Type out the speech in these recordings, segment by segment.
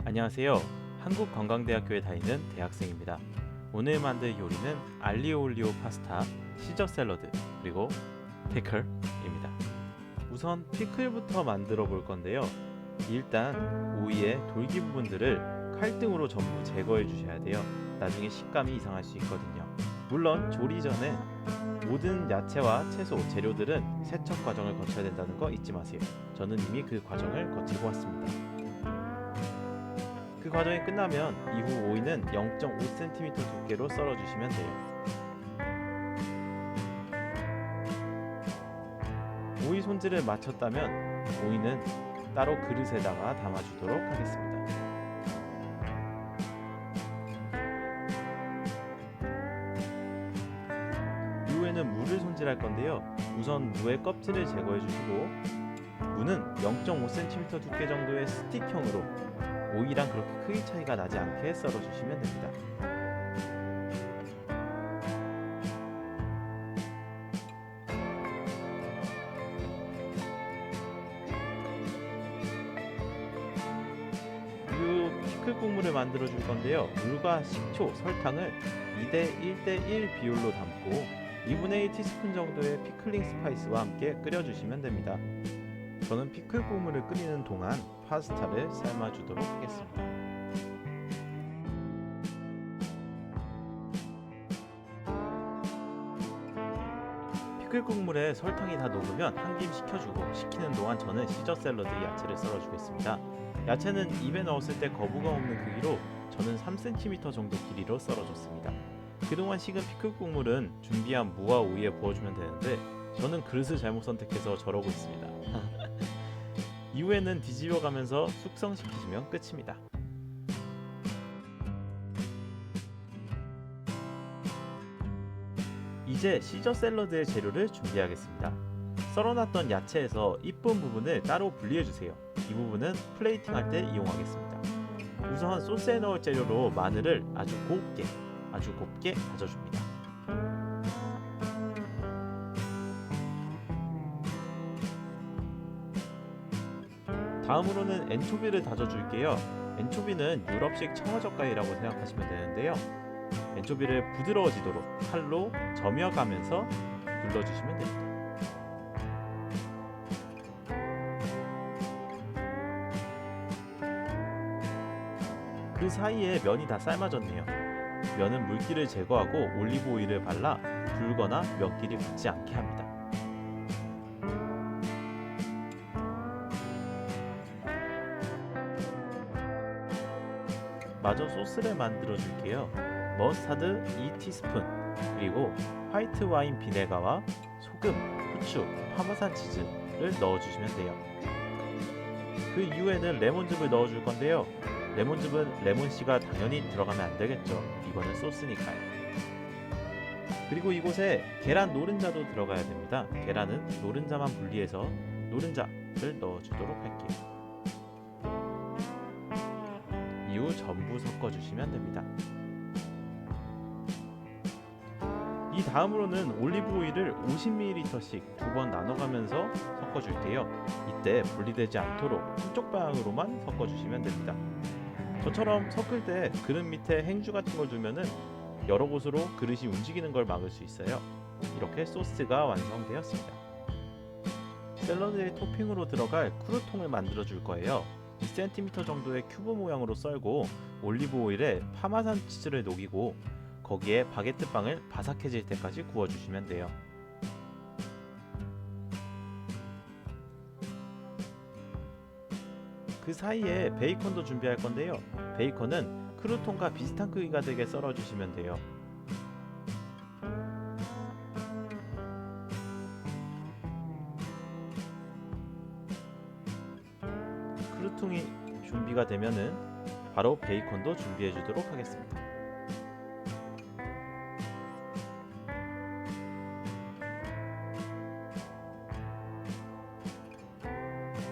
안녕하세요. 한국관광대학교에 다니는 대학생입니다. 오늘 만들 요리는 알리오 올리오 파스타, 시저 샐러드, 그리고 피클입니다. 우선 피클부터 만들어 볼 건데요. 일단 오이의 돌기 부분들을 칼등으로 전부 제거해 주셔야 돼요. 나중에 식감이 이상할 수 있거든요. 물론 조리 전에 모든 야채와 채소, 재료들은 세척 과정을 거쳐야 된다는 거 잊지 마세요. 저는 이미 그 과정을 거치고 왔습니다. 그 과정이 끝나면 이후 오이는 0.5cm 두께로 썰어주시면 돼요. 오이 손질을 마쳤다면 오이는 따로 그릇에다가 담아주도록 하겠습니다. 이후에는 무를 손질할 건데요. 우선 무의 껍질을 제거해 주시고 무는 0.5cm 두께 정도의 스틱형으로 오이랑 그렇게 크기 차이가 나지 않게 썰어주시면 됩니다. 이후 피클 국물을 만들어 줄 건데요. 물과 식초, 설탕을 2대 1대 1 비율로 담고 2분의 1 티스푼 정도의 피클링 스파이스와 함께 끓여주시면 됩니다. 저는 피클 국물을 끓이는 동안 파스타를 삶아주도록 하겠습니다. 피클 국물에 설탕이 다 녹으면 한 김 식혀주고 식히는 동안 저는 시저 샐러드 야채를 썰어주겠습니다. 야채는 입에 넣었을 때 거부감 없는 크기로 저는 3cm 정도 길이로 썰어줬습니다. 그동안 식은 피클 국물은 준비한 무와 오이에 부어주면 되는데 저는 그릇을 잘못 선택해서 저러고 있습니다. 이후에는 뒤집어가면서 숙성시키시면 끝입니다. 이제 시저 샐러드의 재료를 준비하겠습니다. 썰어놨던 야채에서 이쁜 부분을 따로 분리해주세요. 이 부분은 플레이팅 할 때 이용하겠습니다. 우선 소스에 넣을 재료로 마늘을 아주 곱게 다져줍니다. 다음으로는 엔초비를 다져줄게요. 엔초비는 유럽식 청어젓갈이라고 생각하시면 되는데요. 엔초비를 부드러워지도록 칼로 저며가면서 눌러주시면 됩니다. 그 사이에 면이 다 삶아졌네요. 면은 물기를 제거하고 올리브 오일을 발라 불거나 면끼리 붙지 않게 합니다. 마저 소스를 만들어 줄게요. 머스타드 2티스푼, 그리고 화이트 와인 비네가와 소금, 후추, 파마산 치즈를 넣어주시면 돼요. 그 이후에는 레몬즙을 넣어줄 건데요. 레몬즙은 레몬씨가 당연히 들어가면 안 되겠죠. 이거는 소스니까요. 그리고 이곳에 계란 노른자도 들어가야 됩니다. 계란은 노른자만 분리해서 노른자를 넣어주도록 할게요. 이후 전부 섞어주시면 됩니다. 이 다음으로는 올리브 오일을 50ml씩 두 번 나눠가면서 섞어줄게요. 이때 분리되지 않도록 한쪽 방향으로만 섞어주시면 됩니다. 저처럼 섞을 때 그릇 밑에 행주 같은 걸 두면은 여러 곳으로 그릇이 움직이는 걸 막을 수 있어요. 이렇게 소스가 완성되었습니다. 샐러드의 토핑으로 들어갈 크루통을 만들어 줄 거예요. 2cm 정도의 큐브 모양으로 썰고 올리브 오일에 파마산 치즈를 녹이고 거기에 바게트 빵을 바삭해질 때까지 구워주시면 돼요. 그 사이에 베이컨도 준비할 건데요. 베이컨은 크루통과 비슷한 크기가 되게 썰어주시면 돼요. 크루통이 준비가 되면은 바로 베이컨도 준비해 주도록 하겠습니다.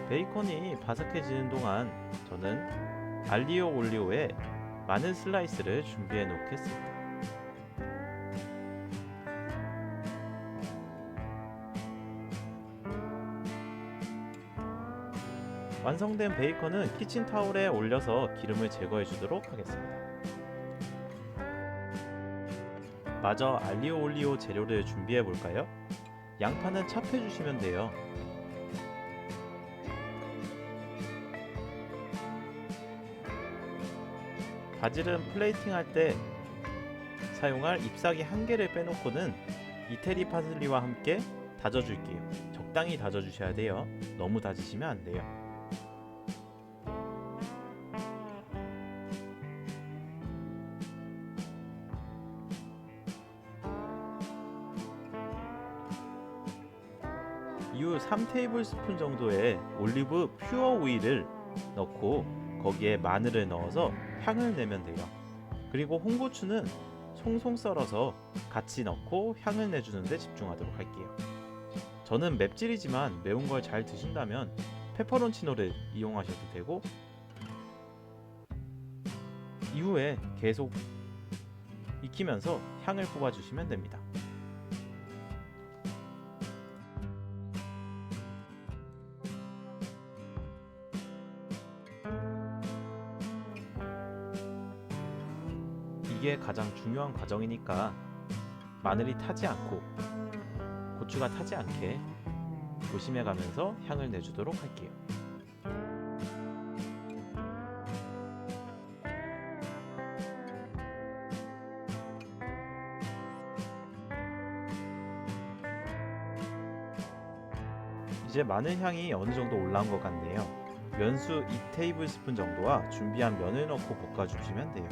베이컨이 바삭해지는 동안 저는 알리오 올리오에 마늘 슬라이스를 준비해 놓겠습니다. 완성된 베이컨은 키친타올에 올려서 기름을 제거해 주도록 하겠습니다. 마저 알리오 올리오 재료를 준비해 볼까요? 양파는 찹해 주시면 돼요. 바질은 플레이팅 할 때 사용할 잎사귀 한 개를 빼놓고는 이태리 파슬리와 함께 다져줄게요. 적당히 다져주셔야 돼요. 너무 다지시면 안 돼요. 이후 3테이블스푼 정도의 올리브 퓨어 오일을 넣고 거기에 마늘을 넣어서 향을 내면 돼요. 그리고 홍고추는 송송 썰어서 같이 넣고 향을 내주는 데 집중하도록 할게요. 저는 맵찔이지만 매운 걸 잘 드신다면 페퍼론치노를 이용하셔도 되고, 이후에 계속 익히면서 향을 뽑아주시면 됩니다. 이게 가장 중요한 과정이니까 마늘이 타지 않고 고추가 타지 않게 조심해 가면서 향을 내주도록 할게요. 이제 마늘 향이 어느 정도 올라온 것 같네요. 면수 2테이블스푼 정도와 준비한 면을 넣고 볶아주시면 돼요.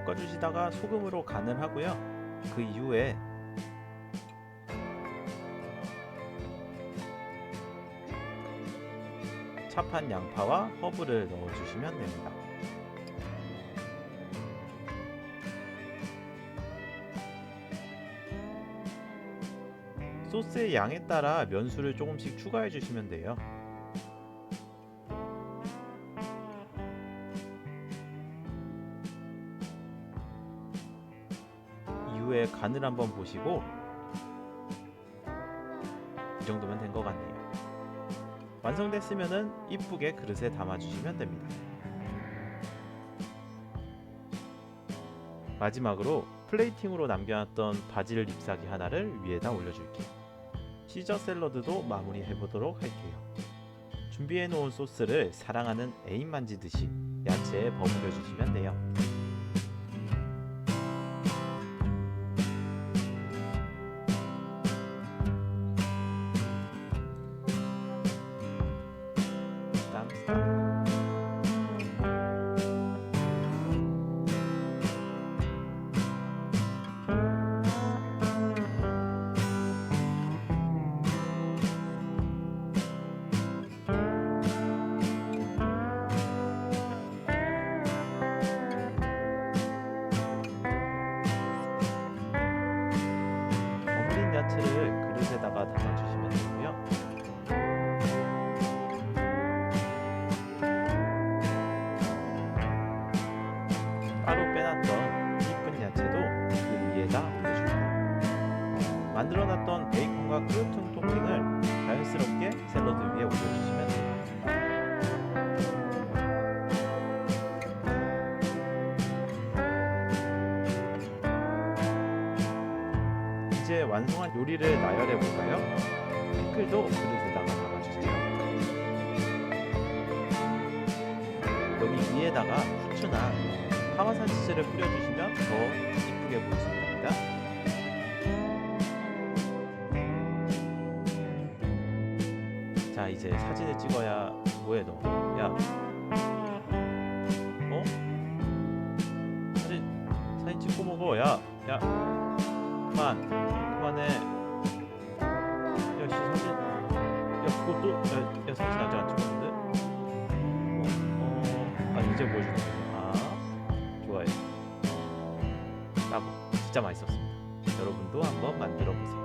볶아주시다가 소금으로 간을 하고요. 그 이후에 찹한 양파와 허브를 넣어주시면 됩니다. 소스의 양에 따라 면수를 조금씩 추가해 주시면 돼요. 이후에 간을 한번 보시고 이 정도면 된 것 같네요. 완성됐으면 이쁘게 그릇에 담아주시면 됩니다. 마지막으로 플레이팅으로 남겨놨던 바질 잎사귀 하나를 위에다 올려줄게요. 시저 샐러드도 마무리해보도록 할게요. 준비해놓은 소스를 사랑하는 애인 만지듯이 야채에 버무려 주시면 돼요. 야채를 그릇에다가 담아주시면 되고요. 따로 빼놨던 이쁜 야채도 그 위에다 올려줍니다. 만들어놨던 베이컨과 크루튼 토핑을 자연스럽게 샐러드 위에 올려주시면 됩니다. 이제 완성한 요리를 나열해 볼까요? 피클도 그릇에다가 담아주세요. 여기 위에다가 후추나 파마산 치즈를 뿌려주시면 더 이쁘게 보일 수 있습니다. 자, 이제 사진을 찍어야. 뭐해 너? 야, 어? 사진 찍고 먹어. 야, 그만해. 야, 사진. 야, 그것도. 야, 사진 아직 안 찍었는데. 이제 보여주는 거예요. 좋아요. 따고 진짜 맛있었습니다. 여러분도 한번 만들어 보세요.